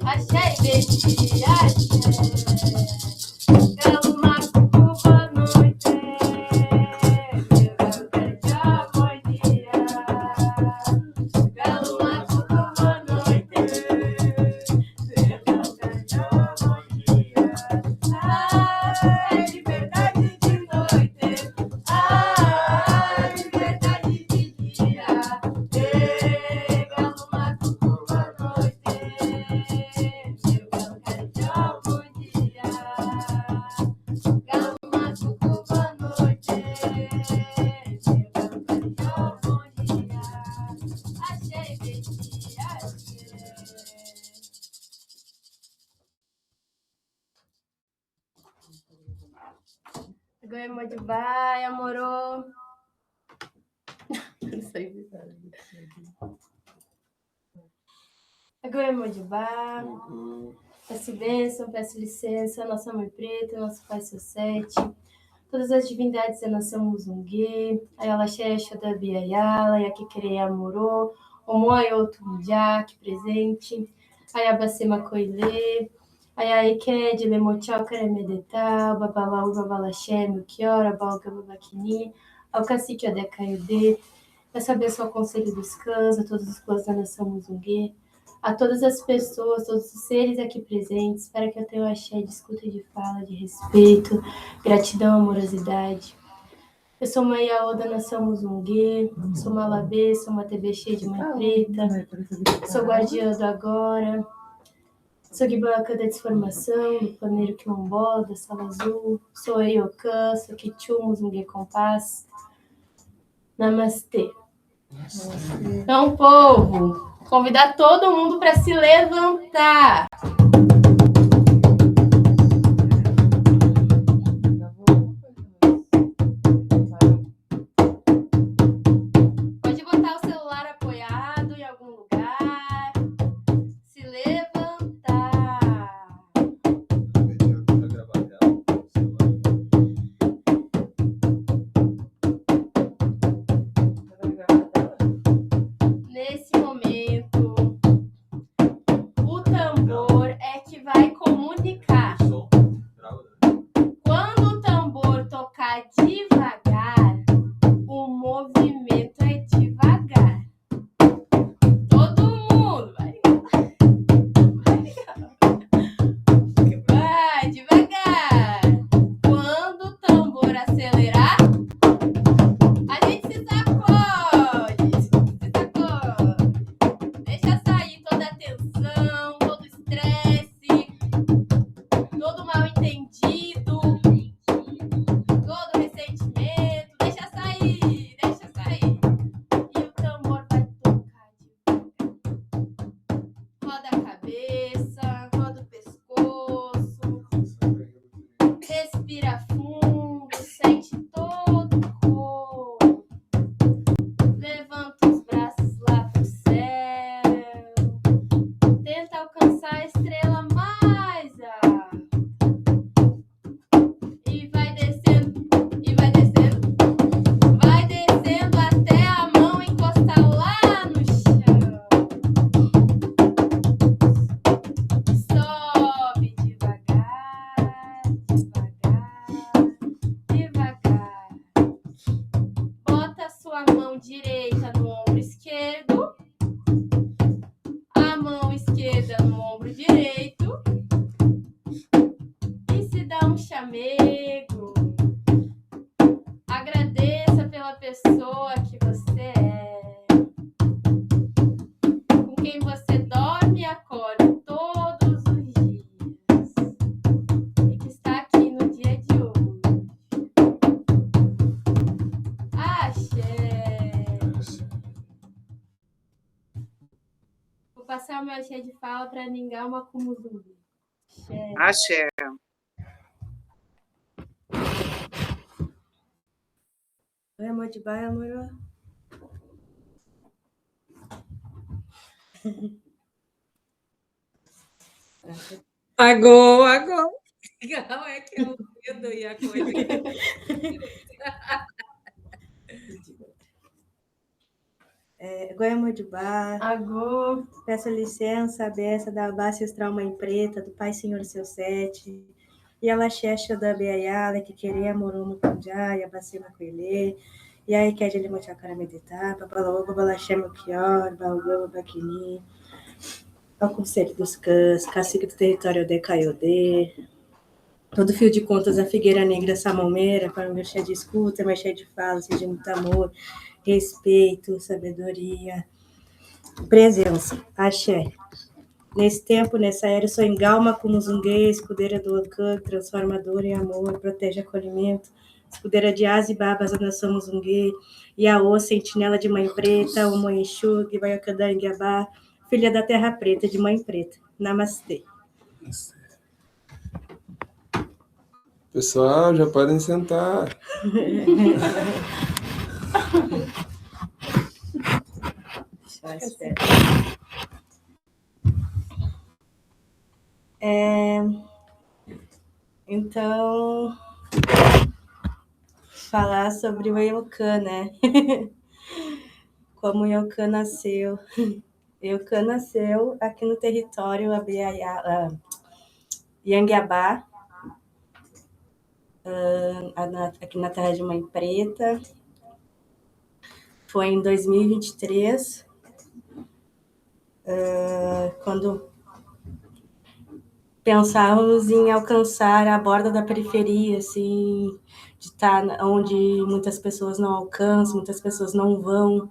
Axé, baby, axé. Galo macuco, boa noite. Meu galo pede bom dia. Galo macuco, boa noite. Meu galo pede bom dia. Ai, liberdade de noite. Ai, liberdade de dia. Ei, galo macuco, boa noite. Meu galo pede bom dia. Galo macuco, boa noite. Meu galo pede bom dia. Achei, baby, achei. Goiânia de baia, moro. Não sei Goiânia de baia. Peço bênção, peço licença, nossa mãe preta, nosso pai Sete, todas as divindades da nação Muzungue, Ayalaxé, da Biayala, Yaquiquereia Morô, Omoai Otundia, que presente, Ayabacema Coilê, Ayaike, de Lemochal, Caremedetá, Babalau, Babalaxé, Melchiora, Balga, Babaquini, ao cacique Odecaiudê, peço abençoa ao Conselho dos Clãs, a todos os clãs da nação Muzungue, a todas as pessoas, todos os seres aqui presentes, espero que eu tenha um axé de escuta, de fala, de respeito, gratidão, amorosidade. Eu sou mãe Iaô da nação Muzungue, sou Malabê, sou uma TV cheia de mãe preta, sou guardiã do agora, sou Guibanca da desformação, do paneiro quilombola, da sala azul, sou Eiocã, sou Quichu, Muzungue Compás. Namastê. Então, povo, convidar todo mundo para se levantar. Pode botar o celular apoiado em algum lugar. Se levantar. Nesse momento, o tambor é que vai comunicar. Quando o tambor tocar devagar, o movimento é devagar. Todo mundo vai devagar. Quando o tambor acelerar, a gente se sacode. Deixa sair toda a tensão, todo o estresse, todo mal entendido, todo o ressentimento. Deixa sair, deixa sair. E o tambor vai tocar devagar. Roda a cabeça, roda o pescoço, respira fundo, sente todo o corpo. Levanta os braços lá pro céu. Tenta alcançar a estrela mais alta. E vai descendo, e vai descendo. Vai descendo até a mão encostar lá no chão. Sobe devagar, devagar, devagar. Bota a sua mão direita no ombro esquerdo, a mão esquerda no ombro direito e se dá um chamego. Agradeça pela pessoa que você é, com quem você dorme e acorda todos os dias e que está aqui no dia de hoje. Axé. Vou passar o meu axé de fala para ningar uma Muzungue. Axé. Oi, amor de baia, amor. Agora. Legal é que é o medo e a coisa. Goiamojubá, Agô, peço licença, a beça da base astral Mãe Preta, do Pai Senhor Seu Sete, e a lachecha da Beayala, que queria Moromo Punjá, e a Bacima Coelê, e aí que a gente mochacara meditar, papalaoba, balachema Kior, baugama Baquini, ao Conselho dos Cãs, cacique do território de Caiodê, todo fio de contas a Figueira Negra Samalmeira, para um cheio de escuta, mas cheio de fala, seja muito amor, respeito, sabedoria, presença, axé. Nesse tempo, nessa era, eu sou engalma como zunguê, escudeira do Ocã, transformadora em amor, protege acolhimento, escudeira de asa e babas a nação muzunguê, Iaô, sentinela de Mãe Preta, o Moenxu, Guibaiacandã, Guiabá, filha da Terra Preta, de Mãe Preta. Namastê. Pessoal, já podem sentar. Então, falar sobre o Iocan, né? Como o Iocan nasceu. Iocan nasceu aqui no território Yanguiabá, aqui na terra de Mãe Preta. Foi em 2023, quando pensávamos em alcançar a borda da periferia, assim, de estar onde muitas pessoas não alcançam, muitas pessoas não vão.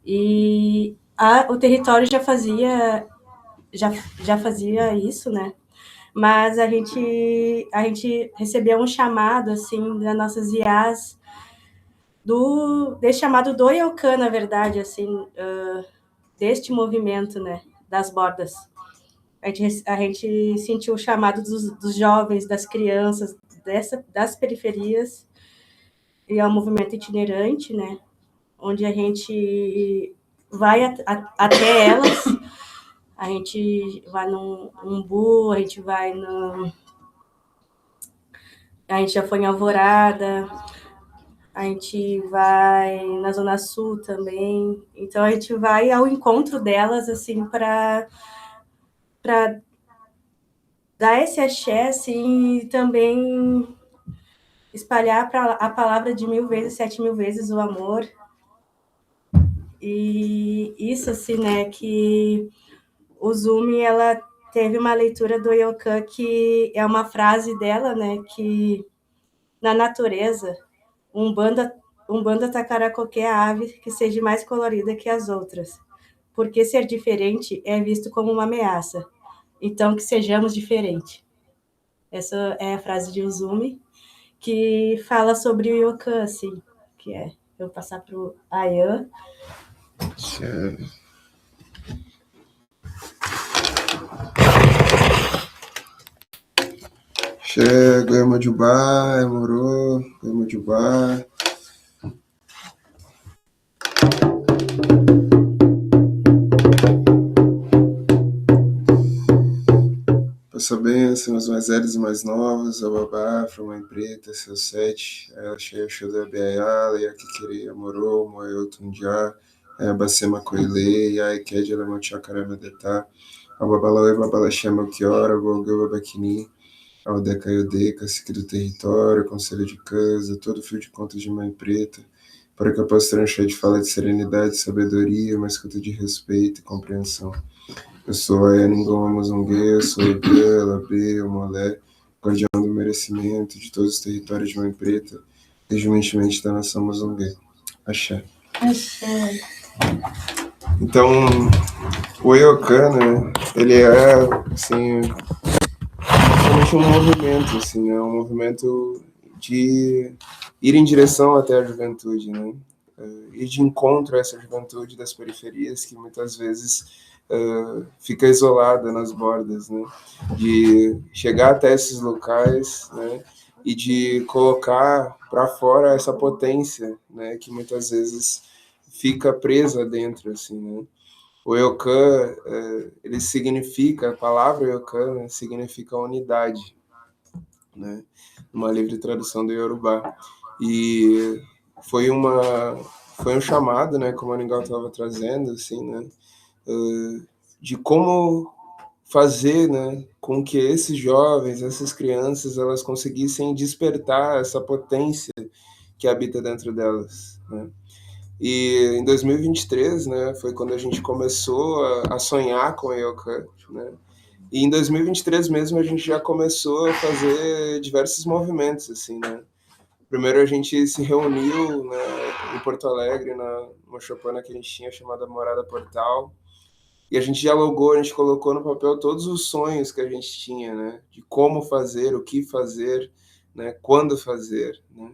E o território já fazia isso, né? Mas a gente recebeu um chamado, assim, das nossas IAs, desse chamado do Iocan, na verdade, assim, deste movimento, né, das bordas. A gente sentiu o chamado dos jovens, das crianças, das periferias, e é um movimento itinerante, né, onde a gente vai até elas, a gente vai num Umbu, a gente já foi em Alvorada, a gente vai na Zona Sul também, então a gente vai ao encontro delas, assim, para dar esse axé, assim, e também espalhar a palavra de 1000 vezes, 7000 vezes o amor. E isso, assim, né, que o Zumi, ela teve uma leitura do Iocan que é uma frase dela, né, que na natureza, Umbanda tacará qualquer ave que seja mais colorida que as outras, porque ser diferente é visto como uma ameaça. Então, que sejamos diferentes. Essa é a frase de Uzumi, que fala sobre o Iocan, assim, que é, eu vou passar para o Ayan. Xé, Goiamojubá, Emorô, Goiamojubá. Peço a bênção aos mais velhos e mais novos, ao Babá, para Mãe Preta, Seu Sete, a Xé, Xodé, Beayala, Yakikiri, Amorô, Moeu, Tundiá, a Bacema Coelê, a Iked, Elamochacarama Detá, ao Babalauê, Babalaxé, Malquiora, Golgô, Babaquini, ao Decaiodê, Cacique do Território, Conselho de Casa, todo fio de contas de Mãe Preta, para que eu possa ter um cheio de fala de serenidade, sabedoria, uma escuta de respeito e compreensão. Eu sou a Yaningoma Muzungue, eu sou o Bê, Labê, o Molé, guardião do merecimento de todos os territórios de Mãe Preta, regimentemente da nação Muzungue. Axé. axé. Então, o Iocan, né, ele é, assim, realmente um movimento, assim, é um movimento de ir em direção até a juventude, né, ir de encontro a essa juventude das periferias que muitas vezes fica isolada nas bordas, né? De chegar até esses locais, né? E de colocar para fora essa potência, né? Que muitas vezes fica presa dentro, assim, né? O Iocan, ele significa, a palavra Iocan, né, significa unidade. né? Uma livre tradução do Yorubá. E foi um chamado, né, como a Ningal estava trazendo, assim, né, de como fazer, né, com que esses jovens, essas crianças, elas conseguissem despertar essa potência que habita dentro delas, né? E em 2023, né, foi quando a gente começou a sonhar com a Yokan, né? E em 2023 mesmo a gente já começou a fazer diversos movimentos, assim, né? Primeiro a gente se reuniu, né, em Porto Alegre, numa chopana que a gente tinha chamada Morada Portal, e a gente dialogou, a gente colocou no papel todos os sonhos que a gente tinha, né, de como fazer, o que fazer, né, quando fazer, né,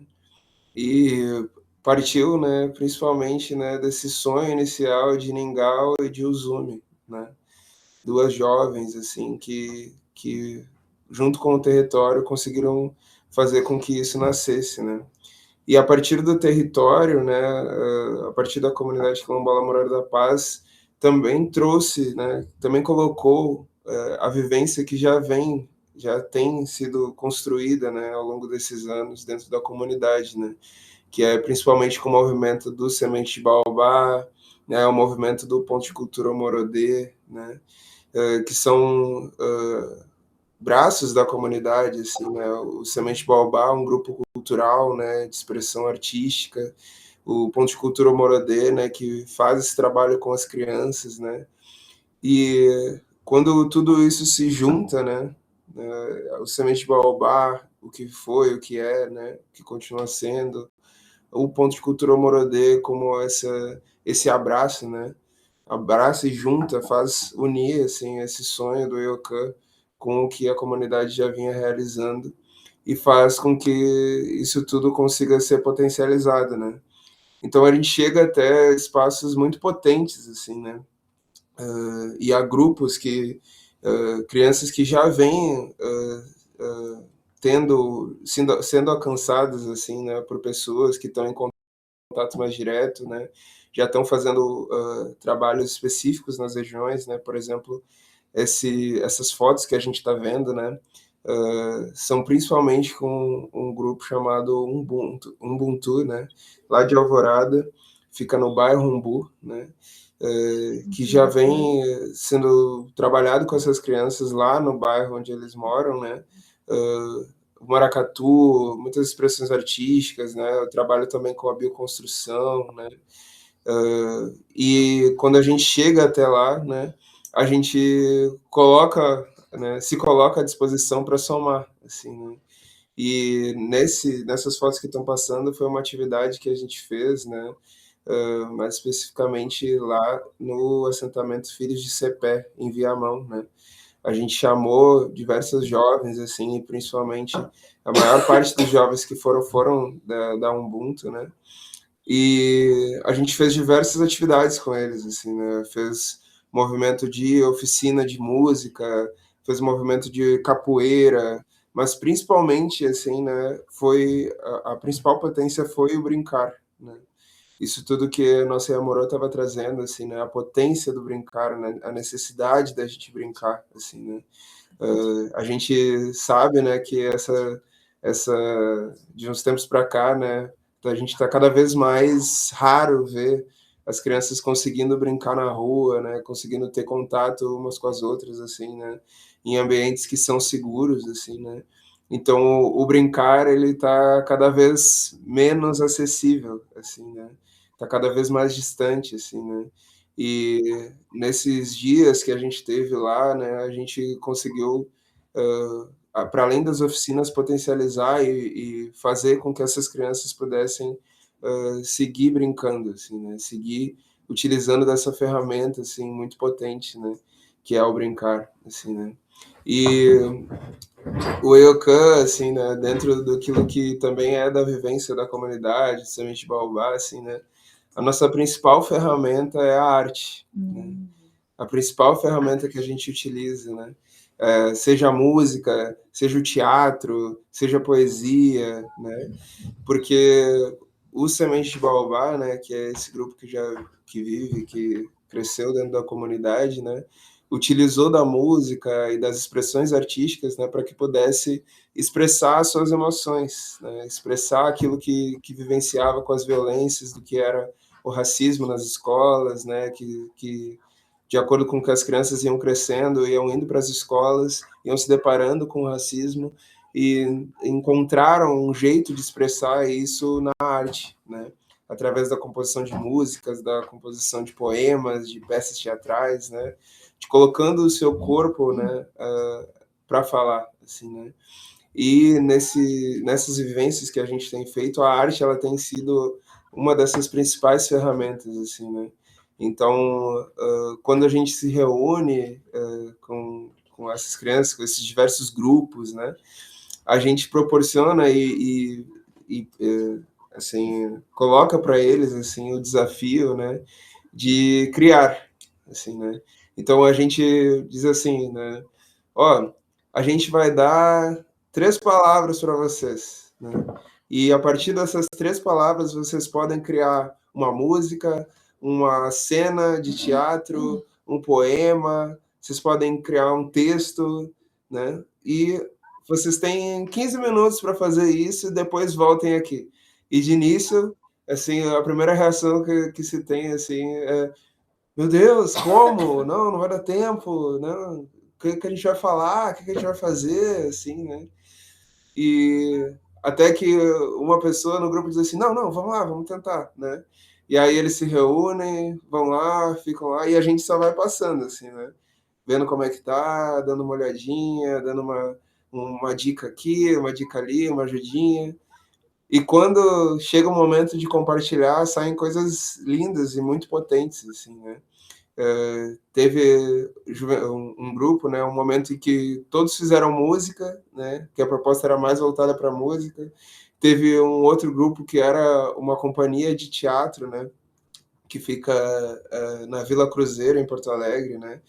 e partiu, né, principalmente, né, desse sonho inicial de Ningal e de Uzumi, né, duas jovens, assim, que junto com o território conseguiram fazer com que isso nascesse, né. E a partir do território, né, a partir da comunidade quilombola Morada da Paz, também trouxe, né, também colocou a vivência que já tem sido construída, né, ao longo desses anos dentro da comunidade, né, que é principalmente com o movimento do Semente de Baobá, né, o movimento do Ponto de Cultura Morodê, né, que são braços da comunidade, assim, né? O Semente Baobá, um grupo cultural, né, de expressão artística, o Ponto de Cultura Morodê, né, que faz esse trabalho com as crianças, né? E quando tudo isso se junta, né, o Semente Baobá, o que foi, o que é, né, o que continua sendo, o Ponto de Cultura Morodê como esse abraço, né? Abraça e junta, faz unir assim esse sonho do Yokan com o que a comunidade já vinha realizando e faz com que isso tudo consiga ser potencializado, né? Então a gente chega até espaços muito potentes, assim, né? E há grupos crianças que já vêm sendo alcançadas, assim, né, por pessoas que estão em contato mais direto, né? Já estão fazendo trabalhos específicos nas regiões, né? Por exemplo, essas fotos que a gente está vendo, né? São principalmente com um grupo chamado Ubuntu, né? Lá de Alvorada, fica no bairro Umbu, né? Que já vem sendo trabalhado com essas crianças lá no bairro onde eles moram, né? O maracatu, muitas expressões artísticas, né? Eu trabalho também com a bioconstrução, né? E quando a gente chega até lá, né? A gente se coloca à disposição para somar, assim, né? E nessas fotos que estão passando foi uma atividade que a gente fez, né? Mais especificamente lá no assentamento Filhos de Cepé, em Viamão, né? A gente chamou diversas jovens, assim, e principalmente a maior parte dos jovens que foram da Ubuntu, né? E a gente fez diversas atividades com eles, assim, né? Fez movimento de oficina de música, fez movimento de capoeira, mas principalmente, assim, né? A principal potência foi o brincar, né? Isso tudo que a nossa Yamorô estava trazendo, assim, né? A potência do brincar, né? A necessidade da gente brincar, assim, né? A gente sabe, né, que essa de uns tempos para cá, né, a gente está cada vez mais raro ver as crianças conseguindo brincar na rua, né, conseguindo ter contato umas com as outras, assim, né, em ambientes que são seguros, assim, né. Então o brincar ele está cada vez menos acessível, assim, né, está cada vez mais distante, assim, né. E nesses dias que a gente teve lá, né, a gente conseguiu, para além das oficinas, potencializar e fazer com que essas crianças pudessem seguir brincando, assim, né, seguir utilizando dessa ferramenta assim muito potente, né, que é o brincar, assim, né. E o Eocan, assim, né, dentro daquilo que também é da vivência da comunidade, Semente Baobá, assim, né, a nossa principal ferramenta é a arte, né? A principal ferramenta que a gente utiliza, né? Seja a música, seja o teatro, seja a poesia, né? Porque o Semente de Baobá, né, que é esse grupo que vive, que cresceu dentro da comunidade, né? utilizou da música e das expressões artísticas, né, para que pudesse expressar suas emoções, né, expressar aquilo que vivenciava com as violências do que era o racismo nas escolas, né, que de acordo com que as crianças iam crescendo, iam indo para as escolas, iam se deparando com o racismo e encontraram um jeito de expressar isso na arte, né? Através da composição de músicas, da composição de poemas, de peças teatrais, né? De colocando o seu corpo, né, para falar, assim, né? E nessas vivências que a gente tem feito, a arte ela tem sido uma dessas principais ferramentas, assim, né? Então, quando a gente se reúne com essas crianças, com esses diversos grupos, né, a gente proporciona assim, coloca para eles assim o desafio, né, de criar, assim, né? Então a gente diz assim, né, ó, a gente vai dar 3 palavras para vocês, né? E a partir dessas 3 palavras vocês podem criar uma música, uma cena de teatro, um poema, vocês podem criar um texto, né? E vocês têm 15 minutos para fazer isso e depois voltem aqui. E de início, assim, a primeira reação que se tem, assim, é: meu Deus, como? Não, não vai dar tempo, não. O que a gente vai falar? O que a gente vai fazer? Assim, né? E até que uma pessoa no grupo diz assim: não, não, vamos lá, vamos tentar, né? E aí eles se reúnem, vão lá, ficam lá, e a gente só vai passando, assim, né? Vendo como é que tá, dando uma olhadinha, dando uma dica aqui, uma dica ali, uma ajudinha. E quando chega o momento de compartilhar, saem coisas lindas e muito potentes, assim, né? Teve um grupo, né, um momento em que todos fizeram música, né, que a proposta era mais voltada para música. Teve um outro grupo que era uma companhia de teatro, né, que fica na Vila Cruzeiro, em Porto Alegre, né,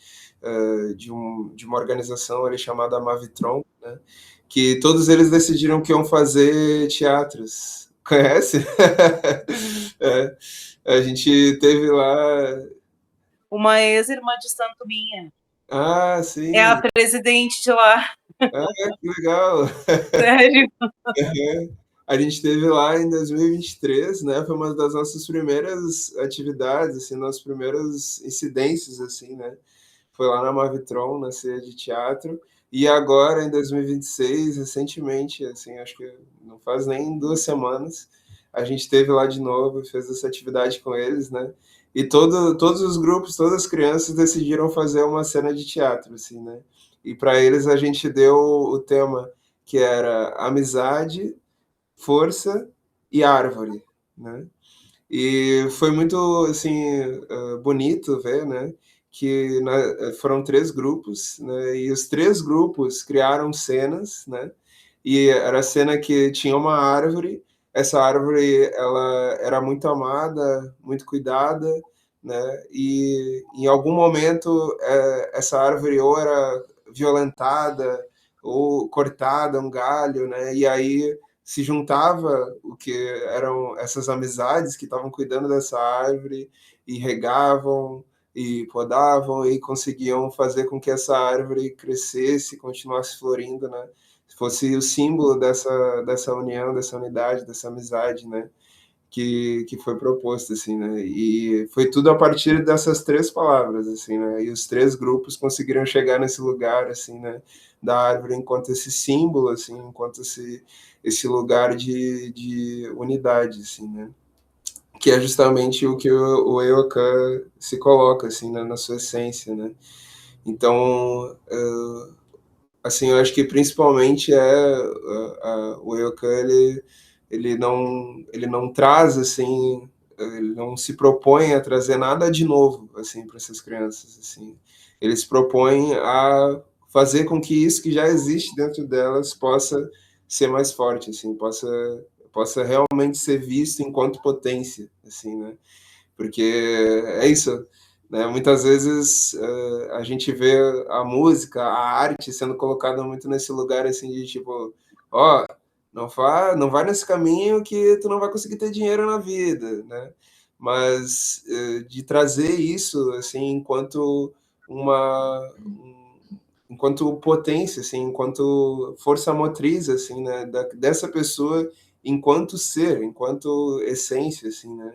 de uma organização ali chamada Mavitron, né, que todos eles decidiram que iam fazer teatros. Conhece? É, a gente teve lá. Uma ex-irmã de santo minha. Ah, É a sim. presidente de lá. Ah, que legal. Sério. A gente teve lá em 2023, né? Foi uma das nossas primeiras atividades, assim, nossas primeiras incidências, assim, né? Foi lá na Mavitron, na ceia de teatro. E agora, em 2026, recentemente, assim, acho que não faz nem 2 semanas, a gente esteve lá de novo e fez essa atividade com eles, né? E todos os grupos, todas as crianças decidiram fazer uma cena de teatro, assim, né? E para eles a gente deu o tema que era amizade, força e árvore, né? E foi muito assim bonito ver, né, que foram 3 grupos, né, e os 3 grupos criaram cenas, né, e era a cena que tinha uma árvore. Essa árvore ela era muito amada, muito cuidada, né, e em algum momento essa árvore ou era violentada ou cortada um galho, né, e aí se juntava o que eram essas amizades que estavam cuidando dessa árvore e regavam e podavam e conseguiam fazer com que essa árvore crescesse, continuasse florindo, né? Fosse o símbolo dessa união, dessa unidade, dessa amizade, né? Que foi proposto, assim, né? E foi tudo a partir dessas 3 palavras, assim, né? E os 3 grupos conseguiram chegar nesse lugar, assim, né? Da árvore enquanto esse símbolo, assim, enquanto esse lugar de unidade, assim, né? Que é justamente o que o Eokan se coloca, assim, né? Na sua essência, né? Então, assim, eu acho que principalmente o Eokan, ele não traz, assim, ele não se propõe a trazer nada de novo, assim, para essas crianças, assim. Ele se propõe a fazer com que isso que já existe dentro delas possa ser mais forte, assim, possa realmente ser visto enquanto potência, assim, né? Porque é isso, né? Muitas vezes a gente vê a música, a arte sendo colocada muito nesse lugar assim de tipo, ó, não vai nesse caminho que tu não vai conseguir ter dinheiro na vida, né? Mas de trazer isso assim enquanto enquanto potência, assim, enquanto força motriz, assim, né, dessa pessoa enquanto ser, enquanto essência, assim, né?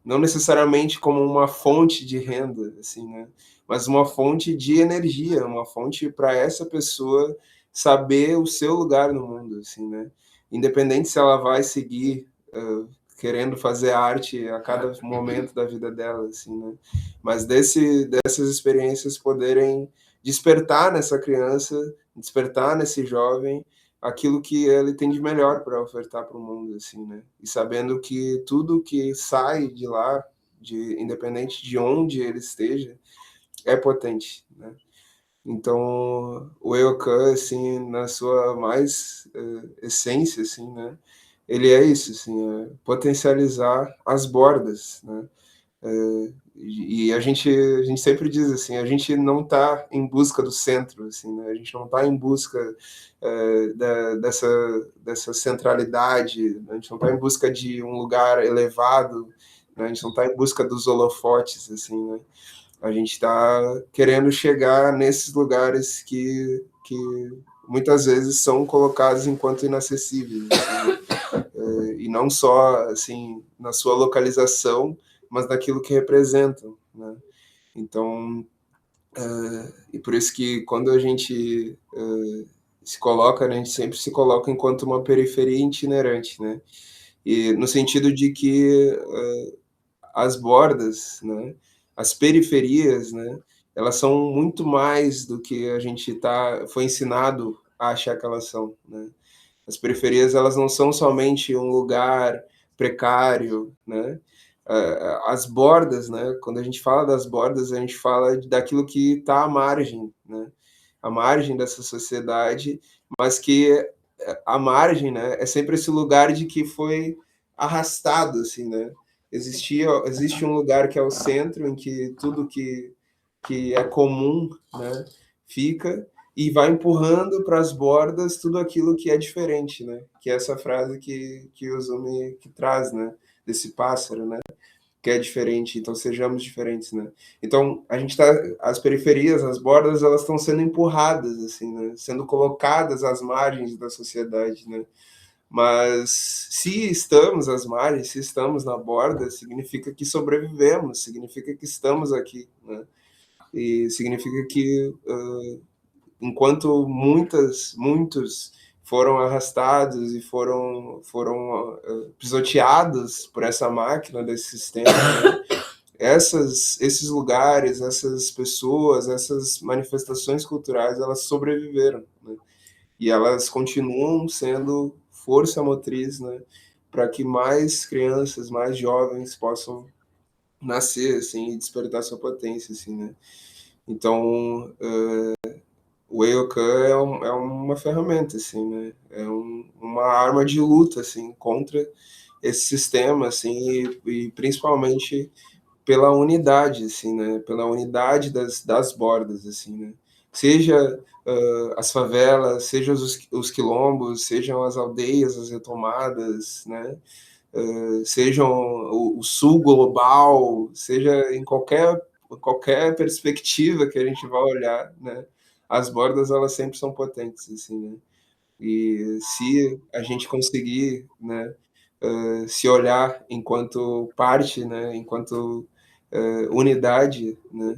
Não necessariamente como uma fonte de renda, assim, né? Mas uma fonte de energia, uma fonte para essa pessoa saber o seu lugar no mundo, assim, né? Independente se ela vai seguir querendo fazer arte a cada momento da vida dela, assim, né? Mas dessas experiências poderem despertar nessa criança, despertar nesse jovem aquilo que ele tem de melhor para ofertar para o mundo, assim, né? E sabendo que tudo que sai de lá, independente de onde ele esteja, é potente, né? Então, o Eokan, assim, na sua mais essência, assim, né? Ele é isso, assim, é potencializar as bordas, né? E a gente sempre diz assim, a gente não está em busca do centro, assim, né? A gente não está em busca dessa centralidade, a gente não está em busca de um lugar elevado, né? A gente não está em busca dos holofotes, assim, né? A gente está querendo chegar nesses lugares que muitas vezes são colocados enquanto inacessíveis, assim, né? E não só assim na sua localização, mas naquilo que representam, né? Então, e por isso que quando a gente se coloca, né, a gente sempre se coloca enquanto uma periferia itinerante, né? E no sentido de que as bordas, né, as periferias, né, elas são muito mais do que a gente foi ensinado a achar que elas são, né? As periferias, elas não são somente um lugar precário, né? As bordas, né? Quando a gente fala das bordas, a gente fala daquilo que está à margem, né? À margem dessa sociedade, mas que a margem, né? É sempre esse lugar de que foi arrastado, assim, né? Existe um lugar que é o centro, em que tudo que é comum, né? Fica e vai empurrando para as bordas tudo aquilo que é diferente, né? Que é essa frase que o Uzumi que traz, né? Desse pássaro, né? Que é diferente, então sejamos diferentes, né? Então a gente as periferias, as bordas, elas estão sendo empurradas, assim, né? Sendo colocadas às margens da sociedade, né? Mas se estamos às margens, se estamos na borda, significa que sobrevivemos, significa que estamos aqui, né? E significa que enquanto muitos foram arrastados e foram pisoteados por essa máquina desse sistema, né? Esses lugares, essas pessoas, essas manifestações culturais, elas sobreviveram, né? E elas continuam sendo força motriz, né? Para que mais crianças, mais jovens possam nascer, assim, e despertar sua potência, assim, né? Então, o Eokan é uma ferramenta, assim, né? É uma arma de luta, assim, contra esse sistema, assim, e principalmente pela unidade, assim, né? Pela unidade das bordas, assim, né? Seja as favelas, sejam os quilombos, sejam as aldeias, as retomadas, né? Sejam o sul global, seja em qualquer perspectiva que a gente vá olhar, né? As bordas, elas sempre são potentes, assim, né? E se a gente conseguir, né, se olhar enquanto parte, né, enquanto unidade, né,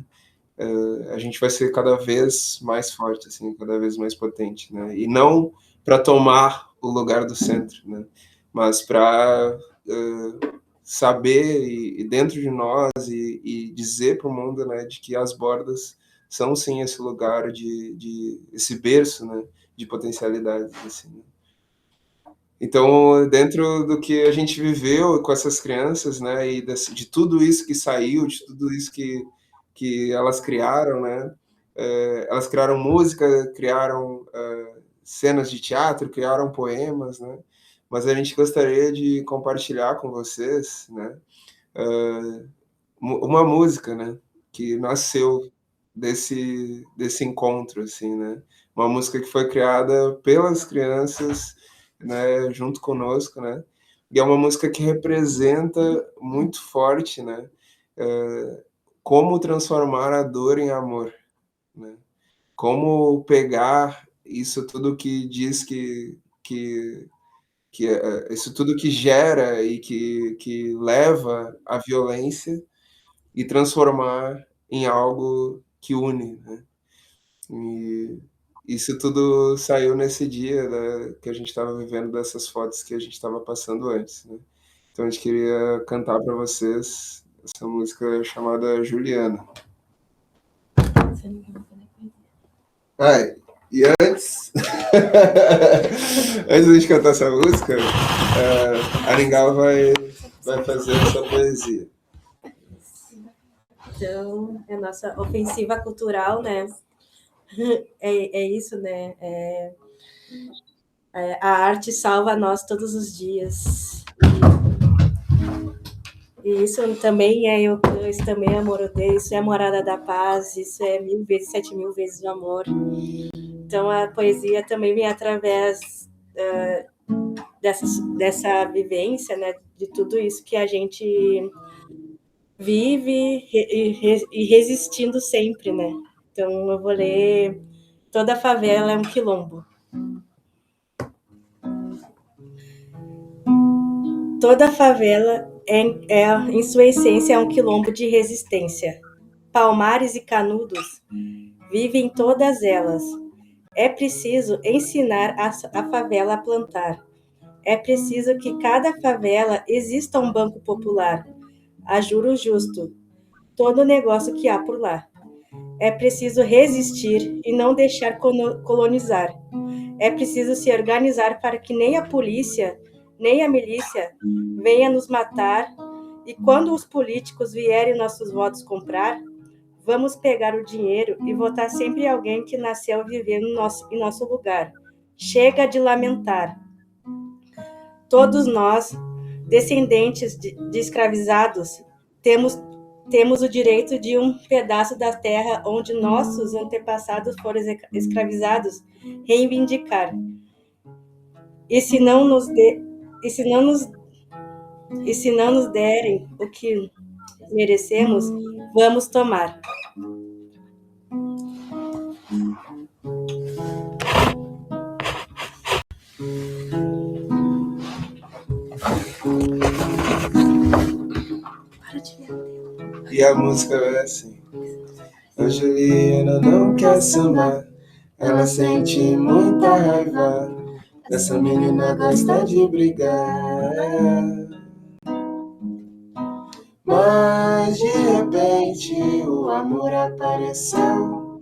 a gente vai ser cada vez mais forte, assim, cada vez mais potente, né? E não para tomar o lugar do centro, né? Mas para saber e dentro de nós e dizer para o mundo, né, de que as bordas são sim esse lugar de esse berço, né, de potencialidades, assim, né? Então, dentro do que a gente viveu com essas crianças, né, e de tudo isso que saiu, de tudo isso que elas criaram, né, elas criaram música, criaram cenas de teatro, criaram poemas, né, mas a gente gostaria de compartilhar com vocês, né, uma música, né, que nasceu desse encontro, assim, né, uma música que foi criada pelas crianças, né, junto conosco, né, e é uma música que representa muito forte, né, como transformar a dor em amor, né? Como pegar isso tudo que diz que isso tudo que gera e que leva à violência e transformar em algo que une, né? E isso tudo saiu nesse dia que a gente estava vivendo dessas fotos que a gente estava passando antes, né? Então a gente queria cantar para vocês essa música chamada Juliana. Ai, e antes, antes de a gente cantar essa música, a Ningal vai fazer essa poesia. Então, é a nossa ofensiva cultural, né? É isso, né? A arte salva nós todos os dias. E isso também é isso também é amor, odeio, isso é morada da paz, isso é 1000 vezes, 7000 vezes o amor. Então a poesia também vem através dessa vivência, né, de tudo isso que a gente vive e resistindo sempre, né? Então eu vou ler Toda Favela é um Quilombo. Toda favela em sua essência, é um quilombo de resistência. Palmares e Canudos vivem todas elas. É preciso ensinar a favela a plantar. É preciso que cada favela exista um banco popular, a juro justo, todo negócio que há por lá. É preciso resistir e não deixar colonizar. É preciso se organizar para que nem a polícia, nem a milícia venha nos matar. E quando os políticos vierem nossos votos comprar, vamos pegar o dinheiro e votar sempre em alguém que nasceu vivendo em nosso lugar. Chega de lamentar. Todos nós, descendentes de escravizados, temos o direito de um pedaço da terra onde nossos antepassados foram escravizados, reivindicar. E se não nos derem o que merecemos, vamos tomar. E a música é assim: a Juliana não quer sambar, ela sente muita raiva. Essa menina gosta de brigar. Mas de repente o amor apareceu.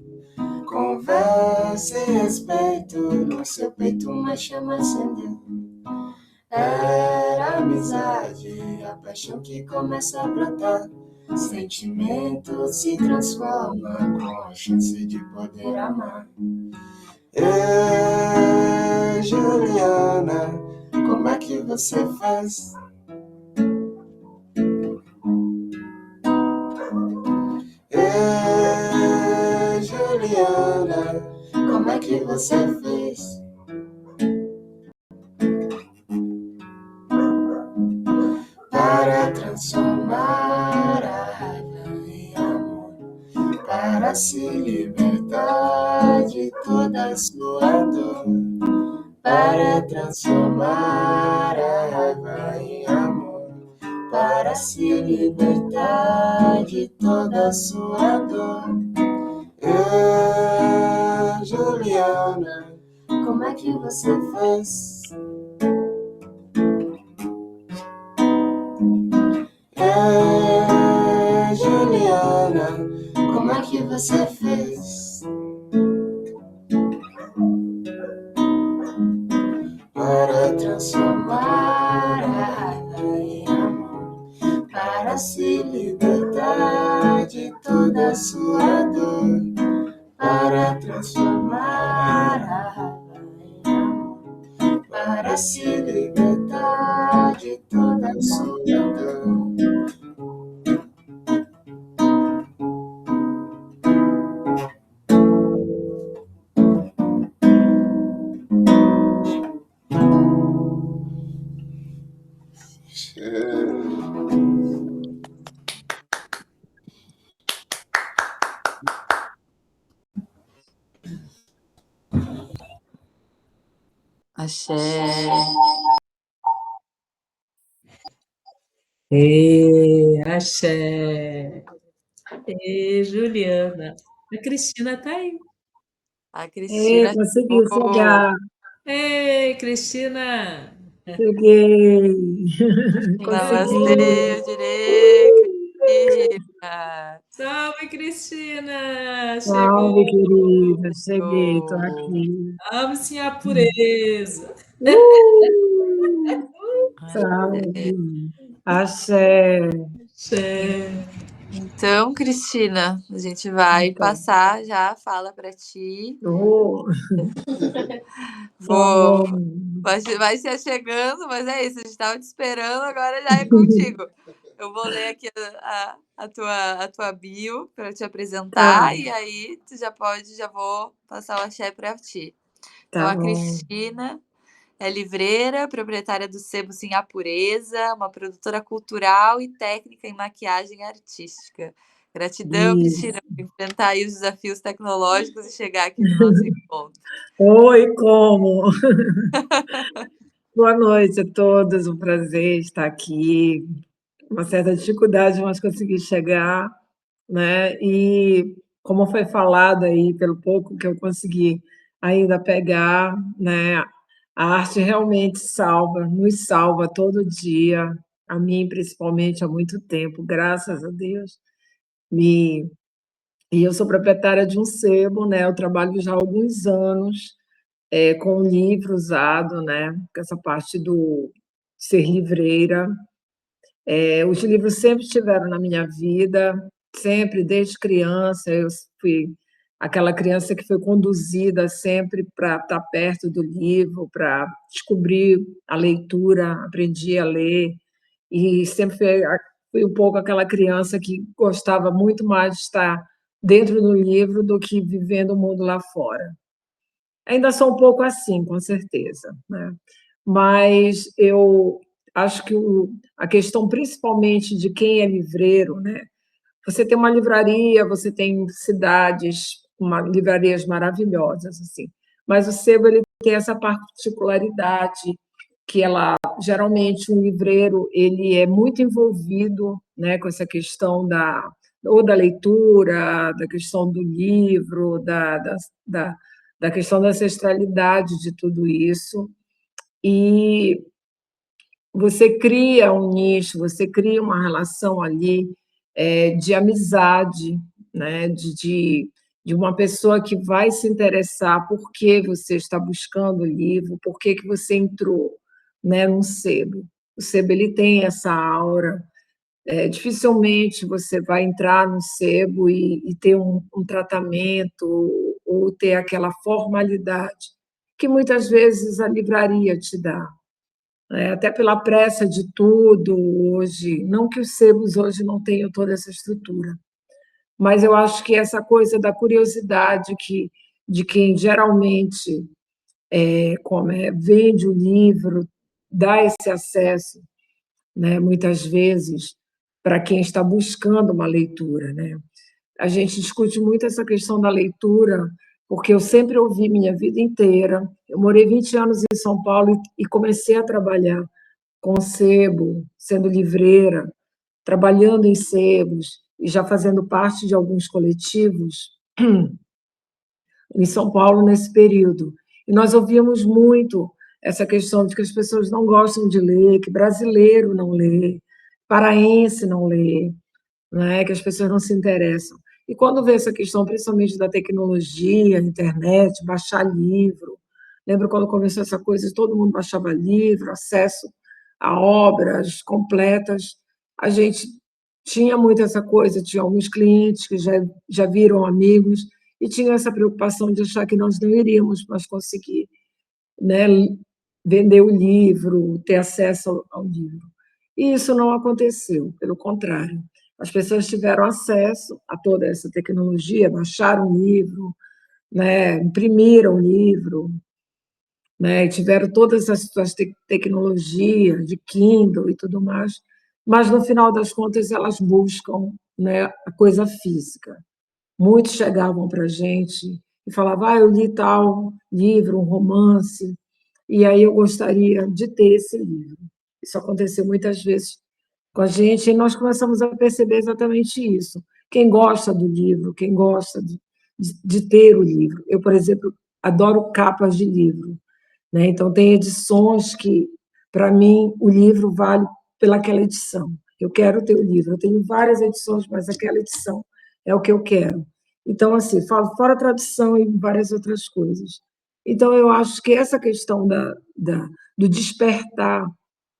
Conversa e respeito, no seu peito uma chama acendeu. Era amizade, a paixão que começa a brotar. Sentimento se transforma com a chance de poder amar. Ei, Juliana, como é que você faz? Ei, Juliana, como é que você fez? Para transformar a raiva em amor, para se libertar de toda a sua dor, para transformar a raiva em amor, para se libertar de toda a sua dor. Ei, Juliana, como é que você fez? Ei, Juliana, como é que você fez? Para transformar a raiva em amor, para se libertar de toda a sua dor, para transformar a raiva em amor, para se libertar de toda a sua dor. Axé. Axé. Juliana. A Cristina tá aí. A Cristina Conseguiu chegou. chegar. Ei, Cristina! Cheguei. Namastê, Consegui. eu direi, Cristina. Salve, Cristina! Salve, Chegou! querida. Cheguei, tô Oh. aqui. Ame-se a pureza! Salve. Axé. Axé. Então, Cristina, a gente vai Então, passar já a fala para ti. oh, tá Vou, bom. vai se chegando, mas é isso, a gente estava te esperando, agora já é contigo. Eu vou ler aqui a tua bio para te Tá, apresentar e aí tu já vou passar o axé para ti. Então, tá a bom. Cristina é livreira, proprietária do Sebo Sim a Pureza, uma produtora cultural e técnica em maquiagem artística. Gratidão, Cristina, Isso. por enfrentar aí os desafios tecnológicos e chegar aqui no nosso encontro. Oi, como? Boa noite a todos, um prazer estar aqui. Uma certa dificuldade, mas consegui chegar, né? E como foi falado aí, pelo pouco que eu consegui ainda pegar, né? A arte realmente salva, nos salva todo dia, a mim principalmente há muito tempo, graças a Deus. E, e eu sou proprietária de um sebo, né? Eu trabalho já há alguns anos com o livro usado, né? Com essa parte do ser livreira. Os livros sempre estiveram na minha vida, sempre, desde criança. Eu fui aquela criança que foi conduzida sempre para estar perto do livro, para descobrir a leitura, aprendi a ler, e sempre fui um pouco aquela criança que gostava muito mais de estar dentro do livro do que vivendo o mundo lá fora. Ainda sou um pouco assim, com certeza, né? Mas eu acho que a questão, principalmente de quem é livreiro, né? Você tem uma livraria, você tem cidades, livrarias maravilhosas, assim, mas o sebo ele tem essa particularidade que ela geralmente um livreiro ele é muito envolvido, né, com essa questão da leitura, da questão do livro, da questão da ancestralidade de tudo isso, e você cria um nicho, você cria uma relação ali de amizade, né? De uma pessoa que vai se interessar por que você está buscando o livro, por que você entrou, né, num sebo. O sebo ele tem essa aura. Dificilmente você vai entrar no sebo e ter um tratamento ou ter aquela formalidade que muitas vezes a livraria te dá, até pela pressa de tudo hoje. Não que os sebos hoje não tenham toda essa estrutura, mas eu acho que essa coisa da curiosidade de quem geralmente vende o livro, dá esse acesso, né, muitas vezes, para quem está buscando uma leitura, né? A gente discute muito essa questão da leitura, porque eu sempre ouvi minha vida inteira. Eu morei 20 anos em São Paulo e comecei a trabalhar com sebo, sendo livreira, trabalhando em sebos e já fazendo parte de alguns coletivos em São Paulo nesse período. E nós ouvíamos muito essa questão de que as pessoas não gostam de ler, que brasileiro não lê, paraense não lê, né? Que as pessoas não se interessam. E quando vê essa questão, principalmente da tecnologia, internet, baixar livro, lembro quando começou essa coisa, todo mundo baixava livro, acesso a obras completas, a gente tinha muito essa coisa, tinha alguns clientes que já viram amigos e tinha essa preocupação de achar que nós não iríamos mais conseguir, né, vender o livro, ter acesso ao livro. E isso não aconteceu, pelo contrário. As pessoas tiveram acesso a toda essa tecnologia, baixaram o livro, né, imprimiram o livro, né, tiveram todas essas tecnologias de Kindle e tudo mais, mas, no final das contas, elas buscam, né, a coisa física. Muitos chegavam para a gente e falavam: eu li tal livro, um romance, e aí eu gostaria de ter esse livro. Isso aconteceu muitas vezes com a gente, e nós começamos a perceber exatamente isso. Quem gosta do livro, quem gosta de ter o livro. Eu, por exemplo, adoro capas de livro, né? Então, tem edições que, para mim, o livro vale pelaquela edição. Eu quero ter o livro. Eu tenho várias edições, mas aquela edição é o que eu quero. Então, assim, fora a tradução e várias outras coisas. Então, eu acho que essa questão do despertar,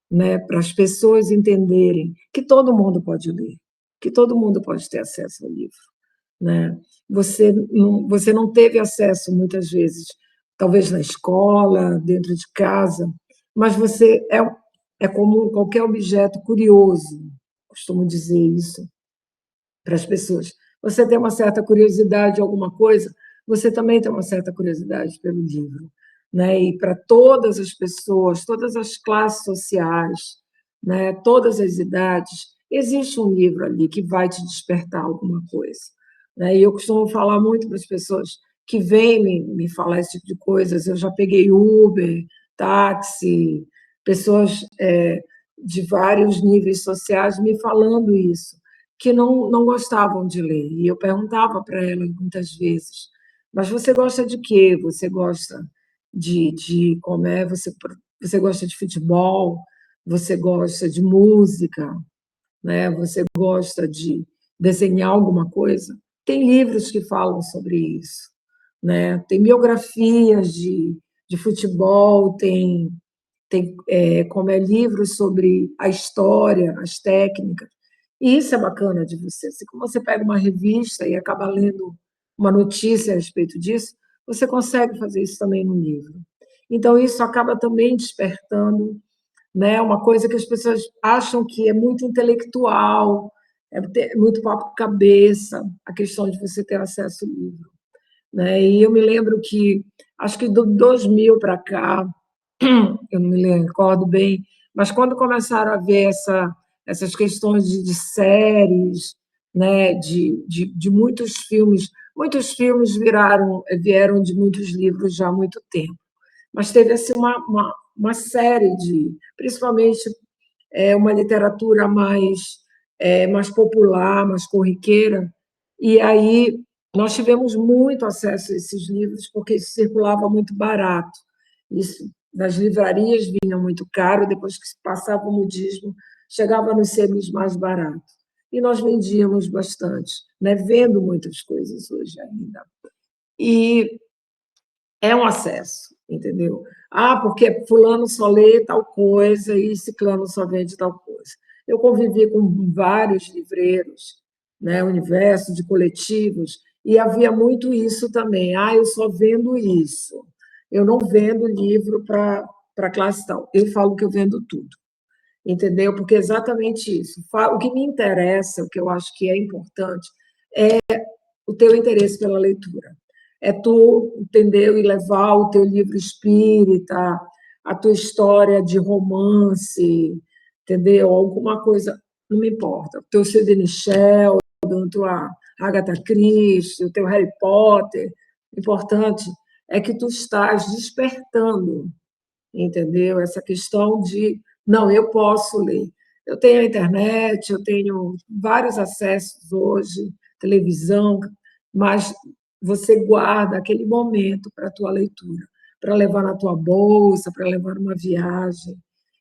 né, para as pessoas entenderem que todo mundo pode ler, que todo mundo pode ter acesso ao livro, né? Você não teve acesso muitas vezes, talvez na escola, dentro de casa, mas você é como qualquer objeto curioso, costumo dizer isso para as pessoas. Você tem uma certa curiosidade de alguma coisa, você também tem uma certa curiosidade pelo livro, né? E para todas as pessoas, todas as classes sociais, né? Todas as idades, existe um livro ali que vai te despertar alguma coisa, né? E eu costumo falar muito para as pessoas que vêm me falar esse tipo de coisas. Eu já peguei Uber, táxi, pessoas de vários níveis sociais me falando isso, que não gostavam de ler. E eu perguntava para elas muitas vezes: mas você gosta de quê? Você gosta de como é? Você gosta de futebol? Você gosta de música? Né? Você gosta de desenhar alguma coisa? Tem livros que falam sobre isso, né? Tem biografias de futebol, tem como é livros sobre a história, as técnicas. E isso é bacana de você. Se você pega uma revista e acaba lendo uma notícia a respeito disso, você consegue fazer isso também no livro. Então, isso acaba também despertando, né, uma coisa que as pessoas acham que é muito intelectual, é muito papo-cabeça, a questão de você ter acesso ao livro, né? E eu me lembro que, acho que do 2000 para cá, eu não me recordo bem, mas quando começaram a ver essas questões de séries, né, de muitos filmes vieram de muitos livros já há muito tempo, mas teve assim, uma série principalmente uma literatura mais popular, mais corriqueira, e aí nós tivemos muito acesso a esses livros, porque isso circulava muito barato. Isso, nas livrarias vinha muito caro, depois que passava o mudismo, chegava nos sebos mais barato. E nós vendíamos bastante, né? Vendo muitas coisas hoje ainda. E é um acesso, entendeu? Ah, porque fulano só lê tal coisa e ciclano só vende tal coisa. Eu convivi com vários livreiros, né, universo de coletivos, e havia muito isso também. Ah, eu só vendo isso. Eu não vendo livro para classe tal. Eu falo que eu vendo tudo, entendeu? Porque é exatamente isso. O que me interessa, o que eu acho que é importante, é o teu interesse pela leitura. É tu, entendeu? E levar o teu livro espírita, a tua história de romance, entendeu? Alguma coisa, não me importa. O teu Sidney Sheldon, a tua Agatha Christie, o teu Harry Potter. O importante é que tu estás despertando, entendeu? Essa questão de, não, eu posso ler. Eu tenho a internet, eu tenho vários acessos hoje, televisão, mas você guarda aquele momento para a tua leitura, para levar na tua bolsa, para levar numa viagem.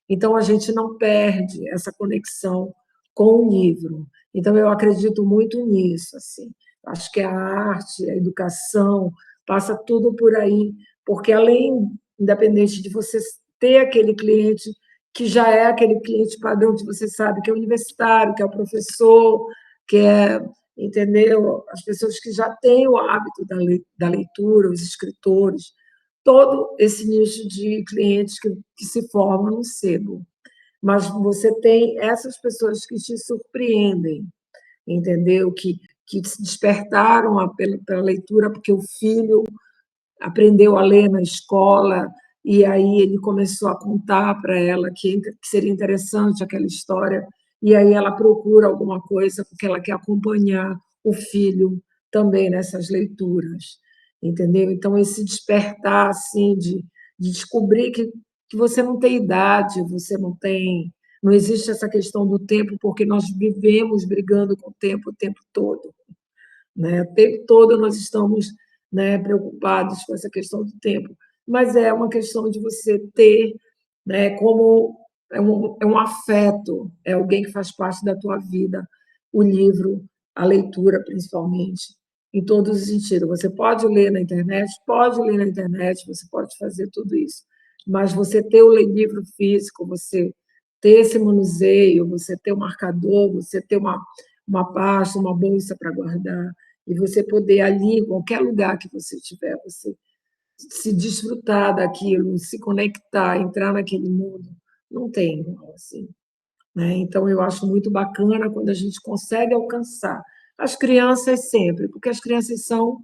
Então, a gente não perde essa conexão com o livro. Então, eu acredito muito nisso. Assim. Acho que a arte, a educação, passa tudo por aí, porque além, independente de você ter aquele cliente que já é aquele cliente padrão que você sabe que é universitário, que é o professor, que é, entendeu? As pessoas que já têm o hábito da leitura, os escritores, todo esse nicho de clientes que se formam no sebo. Mas você tem essas pessoas que te surpreendem, entendeu? Que se despertaram pela leitura porque o filho aprendeu a ler na escola e aí ele começou a contar para ela que seria interessante aquela história e aí ela procura alguma coisa porque ela quer acompanhar o filho também nessas leituras, entendeu? Então esse despertar assim de descobrir que você não tem idade, você não existe essa questão do tempo, porque nós vivemos brigando com o tempo todo, né? O tempo todo nós estamos, né, preocupados com essa questão do tempo, mas é uma questão de você ter, né, como é um afeto, é alguém que faz parte da tua vida, o livro, a leitura principalmente, em todos os sentidos. Você pode ler na internet, você pode fazer tudo isso, mas você ter o livro físico, você ter esse manuseio, você ter o marcador, você ter uma pasta, uma bolsa para guardar, e você poder ali, em qualquer lugar que você estiver, você se desfrutar daquilo, se conectar, entrar naquele mundo, não tem igual assim, né? Então, eu acho muito bacana quando a gente consegue alcançar as crianças sempre, porque as crianças são,